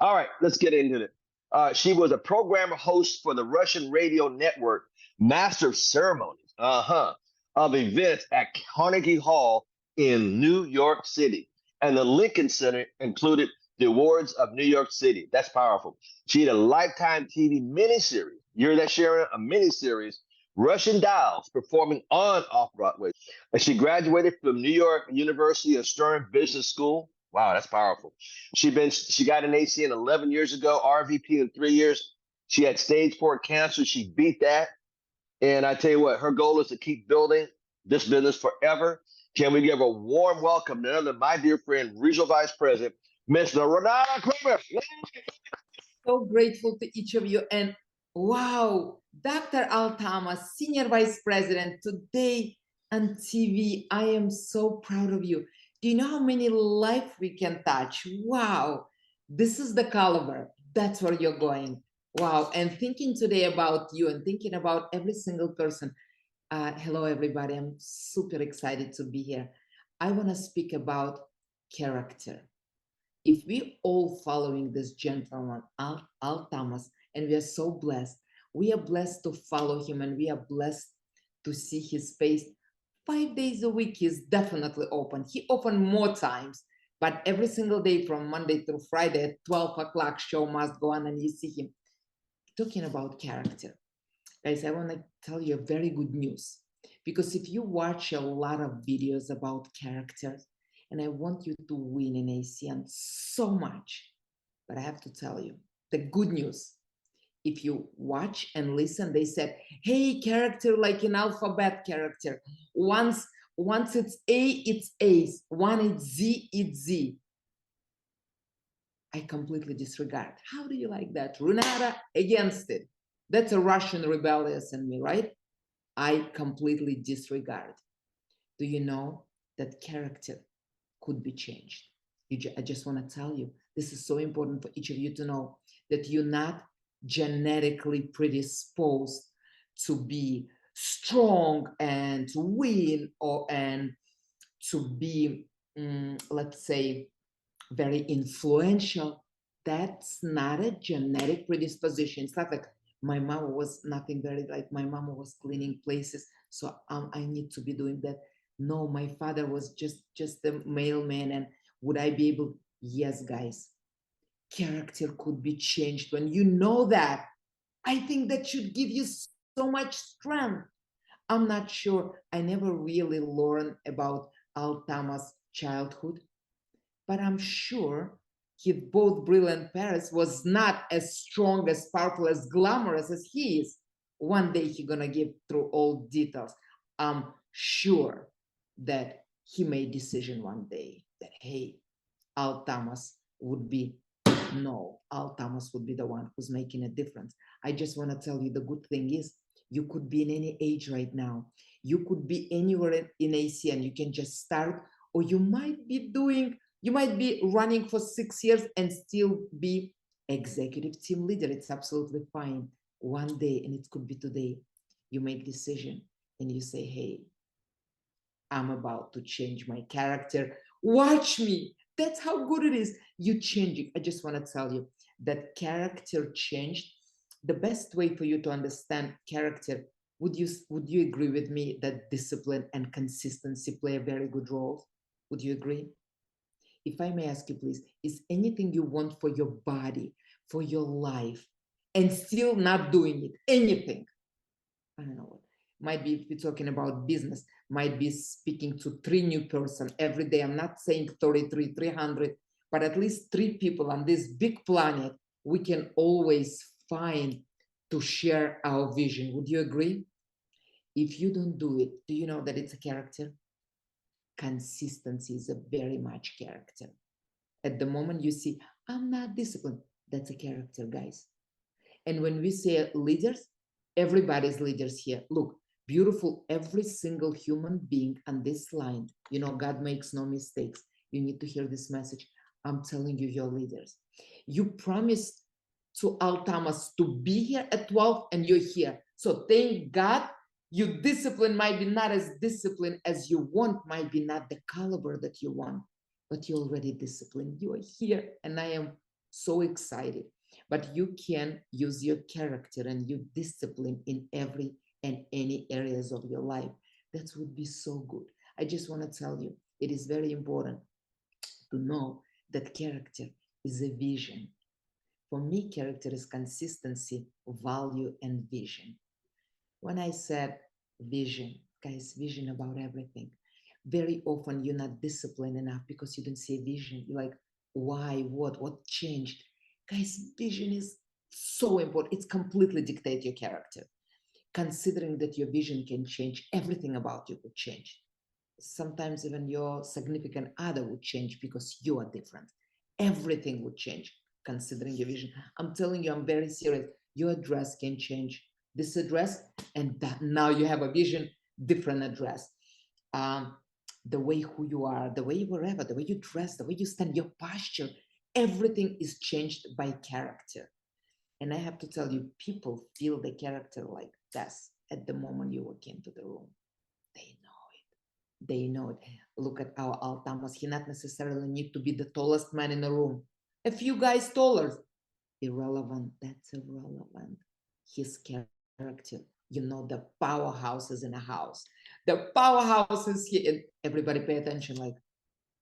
All right, let's get into it. She was a programmer host for the Russian radio network, master of ceremonies, of events at Carnegie Hall in New York City. And the Lincoln Center included the awards of New York City. That's powerful. She had a lifetime TV miniseries. You hear that, Sharon? A miniseries, Russian Dolls, performing on off Broadway. And she graduated from New York University of Stern Business School. Wow, that's powerful. She got an ACN 11 years ago, RVP in 3 years. She had stage 4 cancer. She beat that. And I tell you what, her goal is to keep building this business forever. Can we give a warm welcome to another my dear friend, Regional Vice President, Mr. Renata Krumer. So grateful to each of you. And wow, Dr. Altama, Senior Vice President, today on TV. I am so proud of you. Do you know how many lives we can touch? Wow, this is the caliber. That's where you're going. Wow. And thinking today about you and thinking about every single person. Hello, everybody. I'm super excited to be here. I want to speak about character. If we all following this gentleman, Al Thomas, and we are so blessed, we are blessed to follow him and we are blessed to see his face 5 days a week. He's definitely open. He open more times, but every single day from Monday through Friday at 12 o'clock, show must go on and you see him. Talking about character. Guys, I want to tell you a very good news, because if you watch a lot of videos about characters, and I want you to win in ACN so much, but I have to tell you, the good news, if you watch and listen, they said, hey, character like an alphabet character. Once it's A, it's A's. One it's Z, it's Z. I completely disregard. How do you like that? Renata against it. That's a Russian rebellious in me, right? I completely disregard. Do you know that character could be changed? I just want to tell you, this is so important for each of you to know that you're not genetically predisposed to be strong and to win and to be, let's say, very influential. That's not a genetic predisposition. It's not like my mama was nothing very like my mama was cleaning places, so I need to be doing that. No, my father was just a mailman. And would I be able? Yes, guys. Character could be changed when you know that. I think that should give you so much strength. I'm not sure. I never really learned about Al Tama's childhood, but I'm sure his both brilliant parents was not as strong, as powerful, as glamorous as he is. One day he's gonna give through all details. I'm sure that he made decision one day that, hey, Al Thomas would be, no, Al Thomas would be the one who's making a difference. I just want to tell you, the good thing is you could be in any age right now. You could be anywhere in ACN. You can just start, or you might be running for 6 years and still be executive team leader. It's absolutely fine. One day, and it could be today, you make decision and you say, hey, I'm about to change my character. Watch me. That's how good it is. You change it. I just want to tell you that character changed. The best way for you to understand character, would you agree with me that discipline and consistency play a very good role? Would you agree? If I may ask you, please, is anything you want for your body, for your life, and still not doing it? Anything? I don't know what. Might be, if we're talking about business, might be speaking to 3 new person every day. I'm not saying 33, 300, but at least 3 people on this big planet we can always find to share our vision. Would you agree? If you don't do it, do you know that it's a character? Consistency is a very much character. At the moment you see, I'm not disciplined, that's a character, guys. And when we say leaders, everybody's leaders here. Look, beautiful, every single human being on this line, you know, God makes no mistakes. You need to hear this message. I'm telling you, you're leaders. You promised to Al Thomas to be here at 12 and you're here. So thank God. Your discipline might be not as disciplined as you want, might be not the caliber that you want, but you're already disciplined. You are here, and I am so excited. But you can use your character and your discipline in every and any areas of your life. That would be so good. I just want to tell you, it is very important to know that character is a vision. For me, character is consistency, value, and vision. When I said vision, guys, vision about everything. Very often you're not disciplined enough because you don't see a vision. You're like, why, what changed? Guys, vision is so important. It's completely dictate your character. Considering that your vision can change, everything about you could change. Sometimes even your significant other would change because you are different. Everything would change considering your vision. I'm telling you, I'm very serious. Your address can change. This address, and that now you have a vision, different address. Um, the way who you are, the way wherever, the way you dress, the way you stand, your posture, everything is changed by character. And I have to tell you, people feel the character like this at the moment you walk into the room. They know it. They know it. Look at our Altamas. He not necessarily need to be the tallest man in the room. A few guys taller. Irrelevant. That's irrelevant. His character. You know, the powerhouse is in a house. The powerhouse is here. And everybody pay attention. Like,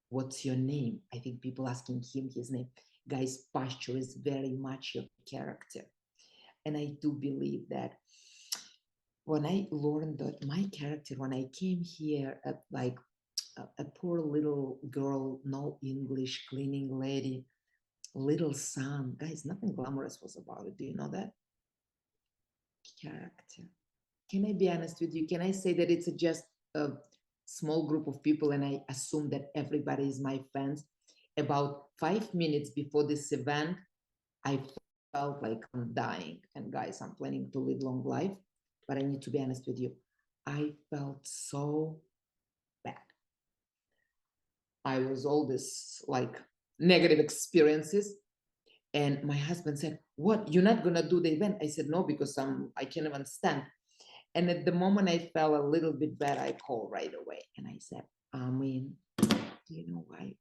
what's your name? I think people asking him his name. Guys, posture is very much your character. And I do believe that when I learned that my character, when I came here, like a poor little girl, no English, cleaning lady, little son, guys, nothing glamorous was about it. Do you know that? Character. Can I be honest with you? Can I say that it's just a small group of people and I assume that everybody is my fans? About 5 minutes before this event, I felt like I'm dying. And guys, I'm planning to live long life, but I need to be honest with you. I felt so bad. I was all this like negative experiences. And my husband said, what, you're not gonna do the event? I said, no, because I can't even stand. And at the moment I felt a little bit bad, I called right away. And I said, do you know why?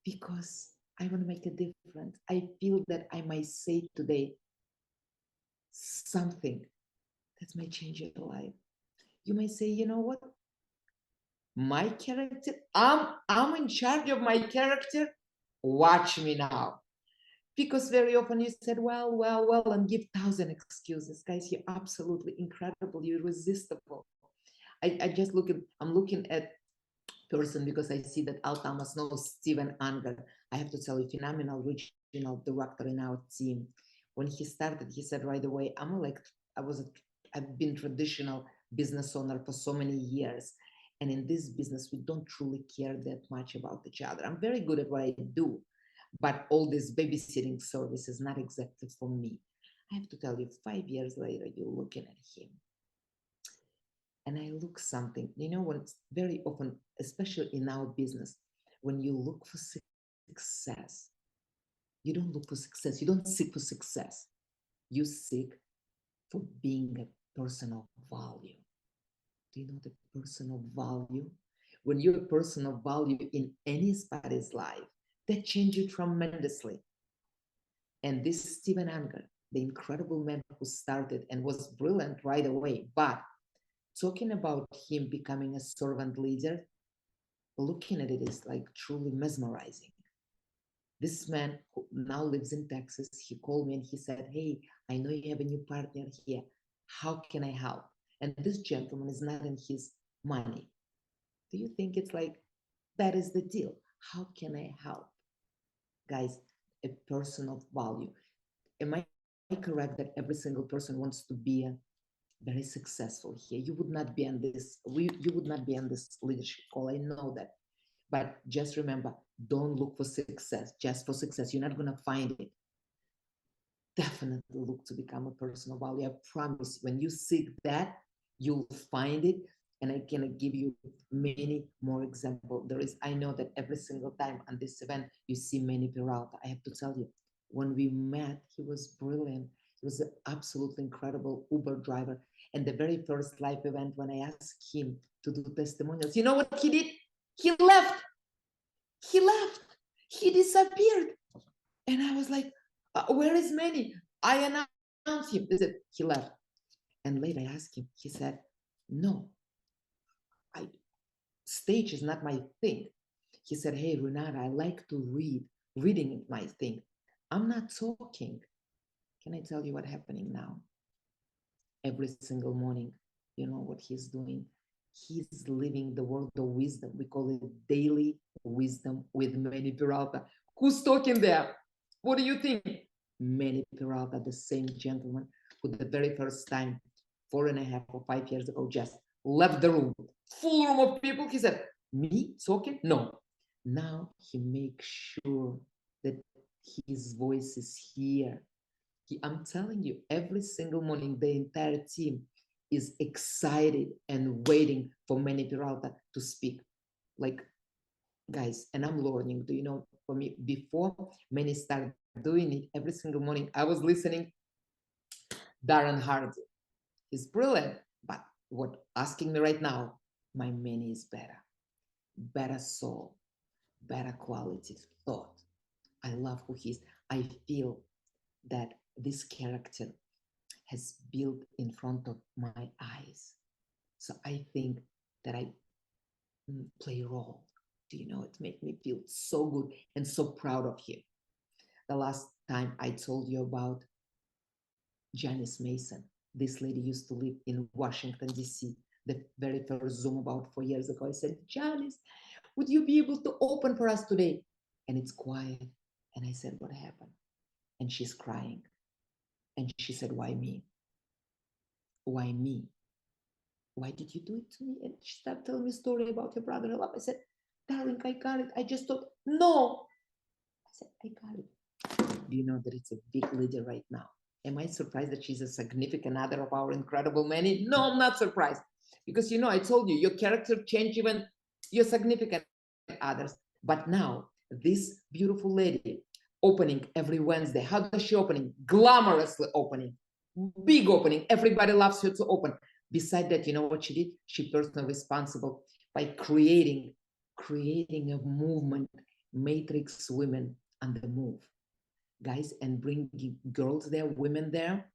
Because I want to make a difference. I feel that I might say today something that might change your life. You might say, you know what? My character, I'm in charge of my character. Watch me now. Because very often you said, well, and give 1,000 excuses. Guys, you're absolutely incredible. You're irresistible. I just I'm looking at person because I see that Altamas knows Steven Anger. I have to tell you, phenomenal regional director in our team. When he started, he said right away, I've been traditional business owner for so many years. And in this business, we don't truly care that much about each other. I'm very good at what I do, but all this babysitting service is not exactly for me. I have to tell you, 5 years later, you're looking at him. And I look something, you know, when very often, especially in our business, when you look for success, you don't look for success. You don't seek for success. You seek for being a person of value. Do you know the person of value? When you're a person of value in anybody's life, that changes you tremendously. And this is Stephen Anger, the incredible man who started and was brilliant right away. But talking about him becoming a servant leader, looking at it is like truly mesmerizing. This man who now lives in Texas, he called me and he said, hey, I know you have a new partner here. How can I help? And this gentleman is not in his money. Do you think it's like, that is the deal? How can I help? Guys, a person of value. Am I correct that every single person wants to be very successful here? You would not be on this, you would not be on this leadership call. I know that. But just remember, don't look for success just for success. You're not going to find it. Definitely look to become a person of value. I promise, when you seek that, you'll find it. And I can give you many more examples. I know that every single time on this event, you see Manny Peralta. I have to tell you, when we met, he was brilliant. He was an absolutely incredible Uber driver. And the very first live event, when I asked him to do testimonials, you know what he did? He left. He left. He disappeared. And I was like, Where is Manny? I announced him. They said, he left. And later I asked him, he said, no, stage is not my thing. He said, hey, Renata, I like to read. Reading is my thing. I'm not talking. Can I tell you what's happening now? Every single morning, you know what he's doing? He's living the world of wisdom. We call it daily wisdom with Manny Peralta. Who's talking there? What do you think? Manny Peralta, the same gentleman who the very first time, 4.5 or 5 years ago, just left the room. Full room of people. He said, me talking? No. Now he makes sure that his voice is here. I'm telling you, every single morning, the entire team is excited and waiting for Manny Peralta to speak. Like, guys, and I'm learning, do you know, for me, before Manny started doing it, every single morning, I was listening Darren Hardy. He's brilliant, but what asking me right now, my Manny is better soul, better quality thought. I love who he is. I feel that this character has built in front of my eyes. So I think that I play a role. Do you know, it made me feel so good and so proud of him. The last time I told you about Janice Mason. This lady used to live in Washington, D.C. The very first Zoom about 4 years ago, I said, Janice, would you be able to open for us today? And it's quiet. And I said, what happened? And she's crying. And she said, why me? Why me? Why did you do it to me? And she started telling me a story about her brother-in-law. I said, darling, I got it. I just thought, no. I said, I got it. Do you know that it's a big leader right now? Am I surprised that she's a significant other of our incredible Manny? No, I'm not surprised. Because, you know, I told you, your character change even your significant others. But now, this beautiful lady opening every Wednesday. How does she opening? Glamorously opening. Big opening. Everybody loves her to open. Besides that, you know what she did? She personally responsible by creating a movement, matrix women on the move. Guys, and bringing girls there, women there,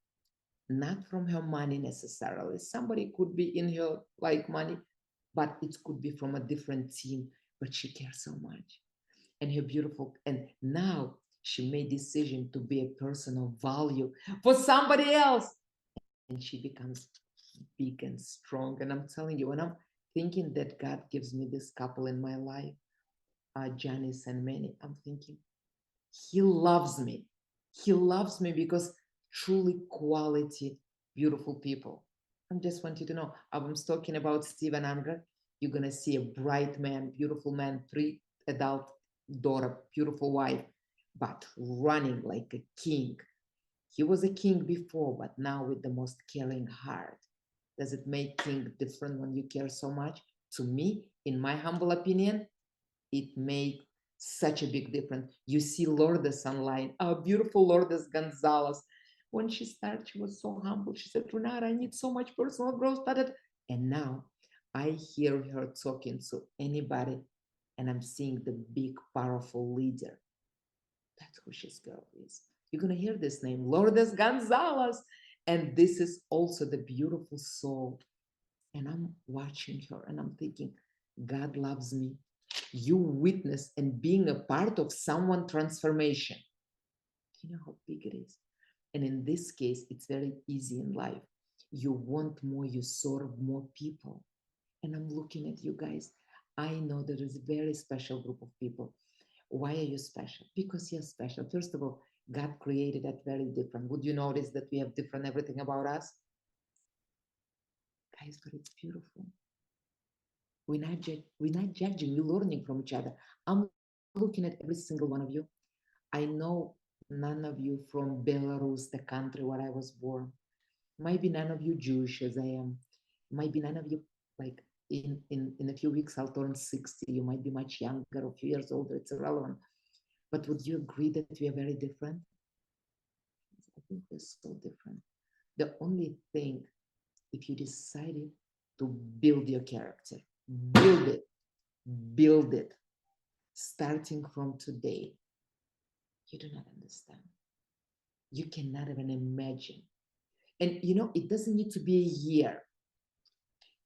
not from her money necessarily. Somebody could be in her like money, but it could be from a different team, but she cares so much. And her beautiful, and now she made decision to be a person of value for somebody else. And she becomes big and strong. And I'm telling you, when I'm thinking that God gives me this couple in my life, Janice and Manny, I'm thinking, he loves me. He loves me because truly quality, beautiful people. I just want you to know, I was talking about Stephen Anger. You're going to see a bright man, beautiful man, 3 adult daughter, beautiful wife, but running like a king. He was a king before, but now with the most caring heart. Does it make king different when you care so much? To me, in my humble opinion, it makes such a big difference. You see Lourdes online, our beautiful Lourdes Gonzalez. When she started, she was so humble. She said, Renata, I need so much personal growth. And now I hear her talking to anybody, and I'm seeing the big, powerful leader. That's who this girl is. You're going to hear this name, Lourdes Gonzalez. And this is also the beautiful soul. And I'm watching her and I'm thinking, God loves me. You witness and being a part of someone's transformation. You know how big it is. And in this case, it's very easy in life. You want more, you serve more people. And I'm looking at you guys. I know there is a very special group of people. Why are you special? Because you're special. First of all, God created that very different. Would you notice that we have different everything about us? Guys, but it's beautiful. We're not judging, we're learning from each other. I'm looking at every single one of you. I know none of you from Belarus, the country where I was born. Might be none of you Jewish as I am. Might be none of you, like in a few weeks I'll turn 60. You might be much younger, a few years older, it's irrelevant. But would you agree that we are very different? I think we're so different. The only thing, if you decided to build your character, build it, starting from today, you do not understand. you cannot even imagine. And you know, it doesn't need to be a year.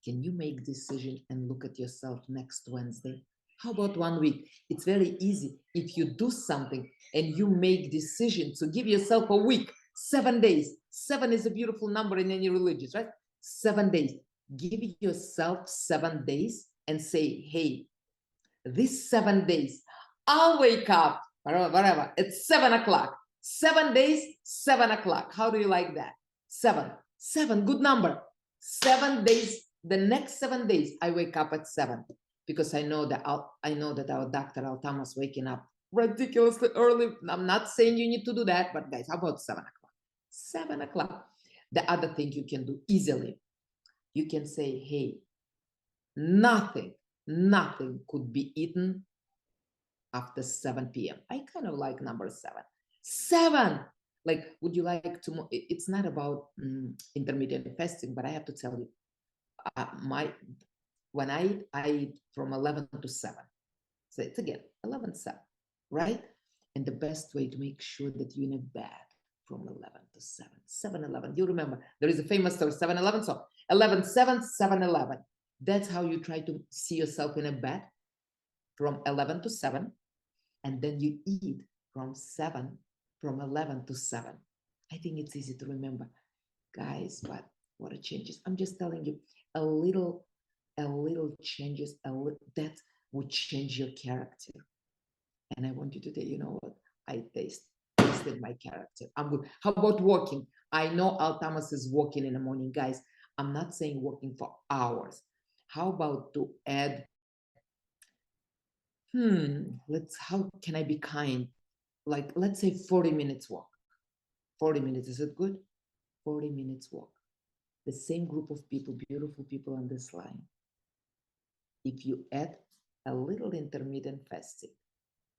Can you make decision and look at yourself next Wednesday? How about 1 week? It's very easy. If you do something and you make decision to give yourself a week, 7 days. 7 is a beautiful number in any religion, right? 7 days. Give yourself 7 days and say, hey, these 7 days, I'll wake up, whatever, it's 7 o'clock. 7 days, 7 o'clock. How do you like that? 7. 7, good number. 7 days, the next 7 days, I wake up at 7 because I know that our Dr. Altama's waking up ridiculously early. I'm not saying you need to do that, but guys, how about 7 o'clock? 7 o'clock. The other thing you can do easily, you can say, hey, nothing could be eaten after 7 p.m. I kind of like number 7. 7. Like, would you like to? It's not about intermittent fasting, but I have to tell you, when I eat from 11 to 7. So it's again 11 7, right? And the best way to make sure that you're in a bed from 11 to 7, 7-11. You remember there is a famous story 7-11. So 11-7, 7-11. That's how you try to see yourself in a bed from 11 to 7, and then you eat from 11 to 7. I think it's easy to remember, guys. But what a changes! I'm just telling you, a little changes, that would change your character. And I want you to say, you know what? I tasted my character. I'm good. How about walking? I know Altamas is walking in the morning, guys. I'm not saying walking for hours. How about to add, how can I be kind? Like, let's say 40 minutes walk. 40 minutes, is it good? 40 minutes walk. The same group of people, beautiful people on this line. If you add a little intermittent fasting,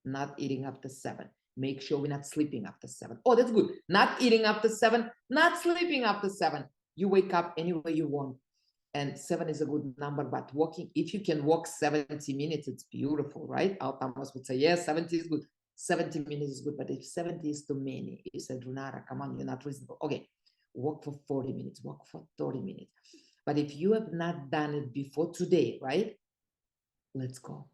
not eating after 7, make sure we're not sleeping after 7. Oh, that's good. Not eating after 7, not sleeping after 7. You wake up any way you want. And 7 is a good number, but walking, if you can walk 70 minutes, it's beautiful, right? Altamas would say, yes, 70 is good. 70 minutes is good, but if 70 is too many, you said, Renata, come on, you're not reasonable. Okay, walk for 40 minutes, walk for 30 minutes. But if you have not done it before today, right? Let's go.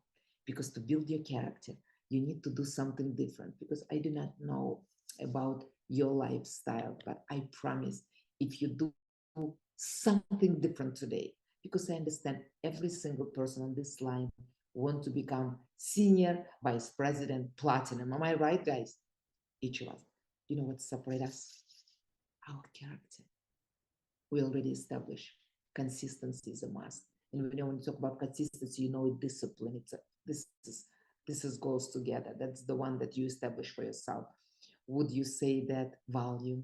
Because to build your character, you need to do something different. Because I do not know about your lifestyle, but I promise if you do something different today, because I understand every single person on this line want to become senior vice president platinum. Am I right, guys? Each of us. You know what separates us? Our character. We already established consistency is a must. And when you talk about consistency, you know, discipline. This goes together. That's the one that you establish for yourself. Would you say that value?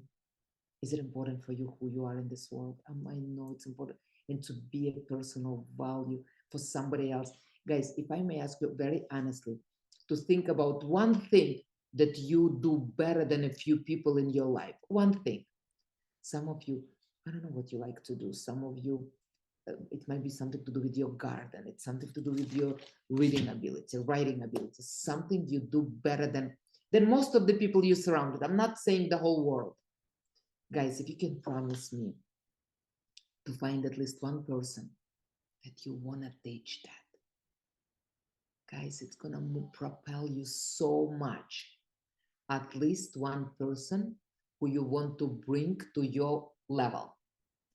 Is it important for you who you are in this world? I know it's important. And to be a personal value for somebody else. Guys, if I may ask you very honestly, to think about one thing that you do better than a few people in your life. One thing. Some of you, I don't know what you like to do. Some of you, it might be something to do with your garden. It's something to do with your reading ability, writing ability, something you do better than most of the people you surrounded. I'm not saying the whole world. Guys, if you can promise me to find at least one person that you want to teach that, guys, it's going to propel you so much. At least one person who you want to bring to your level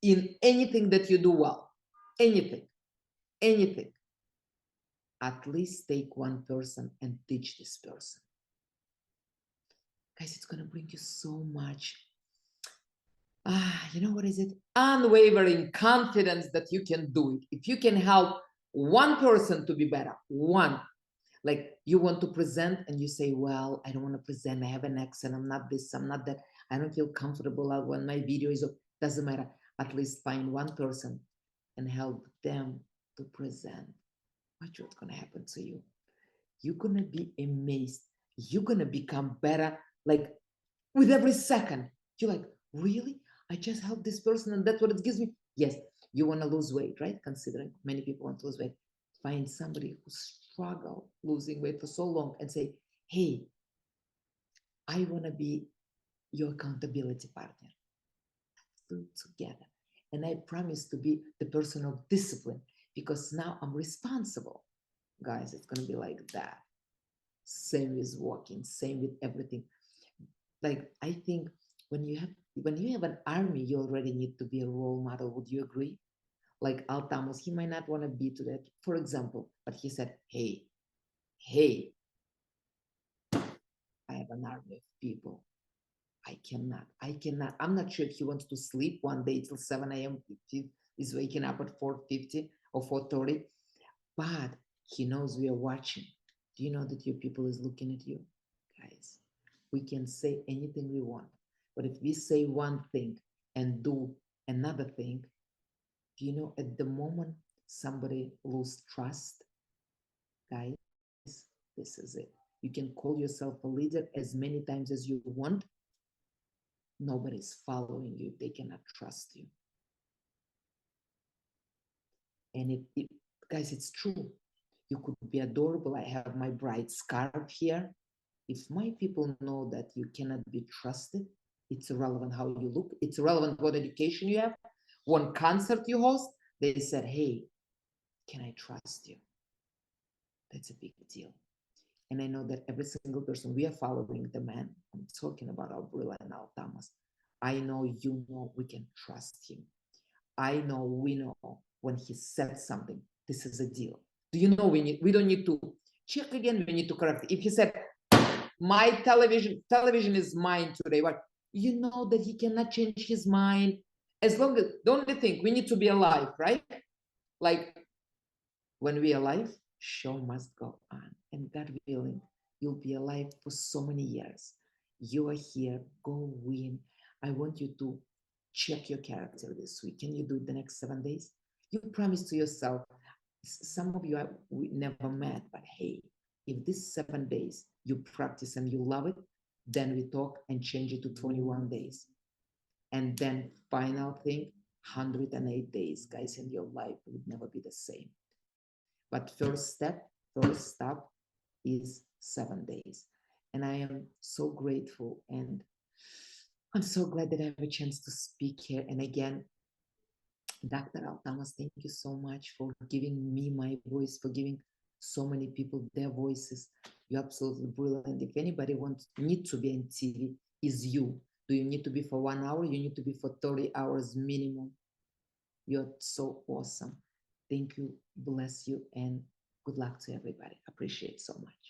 in anything that you do well. Anything. At least take one person and teach this person. Guys, it's going to bring you so much. You know what is it? Unwavering confidence that you can do it. If you can help one person to be better, one. Like you want to present and you say, well, I don't want to present. I have an accent. I'm not this, I'm not that. I don't feel comfortable when my video is up. Doesn't matter. At least find one person and help them to present. Watch what's going to happen to you. You're going to be amazed. You're going to become better. Like with every second, you're like, really? I just helped this person and that's what it gives me. Yes, you want to lose weight, right? Considering many people want to lose weight. Find somebody who struggled losing weight for so long and say, hey, I want to be your accountability partner. Do it together. And I promise to be the person of discipline because now I'm responsible. Guys, it's going to be like that. Same with walking, same with everything. Like, I think when you have an army, you already need to be a role model. Would you agree? Like Al Thomas, he might not want to be to that, for example, but he said, hey, I have an army of people. I cannot. I'm not sure if he wants to sleep one day till 7 a.m. He is waking up at 4:50 or 4:30, but he knows we are watching. Do you know that your people is looking at you? Guys, we can say anything we want, but if we say one thing and do another thing, do you know at the moment somebody lose trust, guys, this is it. You can call yourself a leader as many times as you want. Nobody's following you. They cannot trust you. And guys, it's true. You could be adorable. I have my bright scarf here. If my people know that you cannot be trusted, it's irrelevant how you look. It's irrelevant what education you have. One concert you host, they said, hey, can I trust you? That's a big deal. And I know that every single person, we are following the man. I'm talking about Albrilla and Al Thomas. I know you know we can trust him. I know we know when he said something, this is a deal. Do you know we don't need to check again, we need to correct it. If he said, my television is mine today, what? You know that he cannot change his mind. As long as, the only thing, we need to be alive, right? Like, when we are alive, show must go on. And God willing, you'll be alive for so many years. You are here, go win. I want you to check your character this week. Can you do it the next 7 days? You promise to yourself, some of you we never met, but hey, if this 7 days you practice and you love it, then we talk and change it to 21 days. And then final thing, 108 days, guys, and your life would never be the same. But first step, first stop is 7 days. And I am so grateful and I'm so glad that I have a chance to speak here. And again, Dr. Al Thomas, thank you so much for giving me my voice, for giving so many people their voices. You're absolutely brilliant. If anybody need to be on TV, is you. Do you need to be for 1 hour? You need to be for 30 hours minimum. You're so awesome. Thank you, bless you, and good luck to everybody. Appreciate it so much.